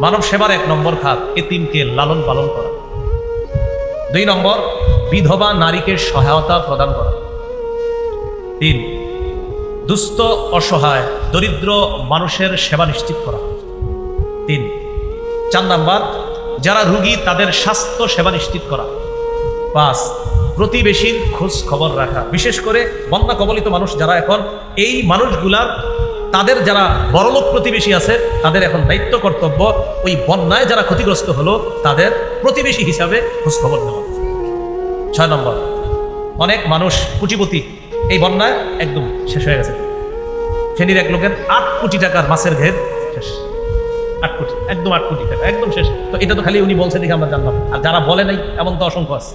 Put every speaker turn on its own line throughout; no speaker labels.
মানব সেবার 1 নম্বর খাত এতিমকে লালন পালন করা। 2 নম্বর বিধবা নারীকে সহায়তা প্রদান করা। 3 দুস্থ অসহায় দরিদ্র মানুষের সেবা নিশ্চিত করা। 4 নাম্বার যারা রোগী তাদের স্বাস্থ্য সেবা নিশ্চিত করা। 5 প্রতিবেশীর খোঁজ খবর রাখা, বিশেষ করে বন্যা কবলিত মানুষ যারা, এখন এই মানুষগুলার তাদের যারা বড়লোক প্রতিবেশী আছে তাদের এখন দায়িত্ব কর্তব্য ওই বন্যায় যারা ক্ষতিগ্রস্ত হলো তাদের প্রতিবেশী হিসাবে খোঁজ খবর নেওয়া। 6 নম্বর অনেক মানুষ কোটিপতি এই বন্যায় একদম শেষ হয়ে গেছে। ফেনীর এক লোকের 8 কোটি টাকার মাছের ঘের শেষ। 8 কোটি, একদম 8 কোটি টাকা একদম শেষ। তো এটা তো খালি উনি বলছে দেখে আমরা জানলাম, আর যারা বলে নাই এমন তো অসংখ্য আছে।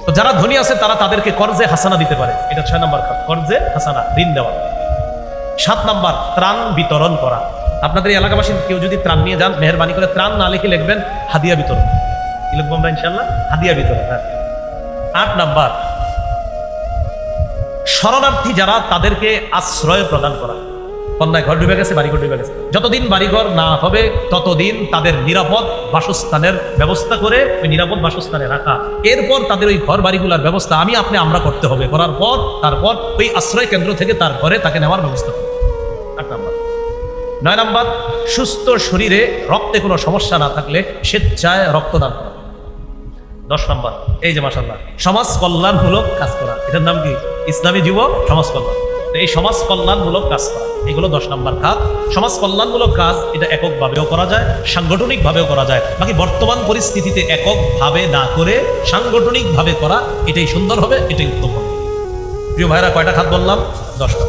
তো যারা ধনী আছে তারা তাদেরকে কর্জে হাসানা দিতে পারে, এটা 6 নম্বর খাত, কর্জে হাসানা, ঋণ দেওয়া। 7 নম্বর ত্রাণ বিতরণ করা। আপনাদের এলাকাবাসীর কেউ যদি ত্রাণ নিয়ে যান, মেহরবানি করে ত্রাণ না লিখে লিখবেন হাদিয়া বিতরণ। কি লিখবো আমরা ইনশাল্লাহ? হাদিয়া বিতরণ। 8 নম্বর শরণার্থী যারা তাদেরকে আশ্রয় প্রদান করা। বন্যায় ঘর ডুবে গেছে, বাড়িঘর ডুবে গেছে, যতদিন বাড়িঘর না হবে ততদিন তাদের নিরাপদ বাসস্থানের ব্যবস্থা করে ওই নিরাপদ বাসস্থানে রাখা। এরপর তাদের ওই ঘর বাড়িগুলোর ব্যবস্থা আমরা করতে হবে। করার পর তারপর ওই আশ্রয় কেন্দ্র থেকে তার ঘরে তাকে নেওয়ার ব্যবস্থা করবে। 8 নম্বর। 9 নম্বর সুস্থ শরীরে রক্তে কোনো সমস্যা না থাকলে স্বেচ্ছায় রক্তদান করা। 10 নম্বর এই যে মাশাআল্লাহ সমাজ কল্যাণমূলক কাজ করা, এটার নাম কি? ইসলামী যুব সমাজ কল্যাণ। এই সমাজ কল্যাণমূলক কাজ করা, এগুলো 10 নম্বর খাত। সমাজ কল্যাণমূলক কাজ এটা এককভাবেও করা যায়, সাংগঠনিকভাবেও করা যায়। বাকি বর্তমান পরিস্থিতিতে এককভাবে না করে সাংগঠনিকভাবে করা এটাই সুন্দর হবে, এটাই উত্তম হবে। প্রিয় ভাইরা, কয়টা খাত বললাম? 10টা।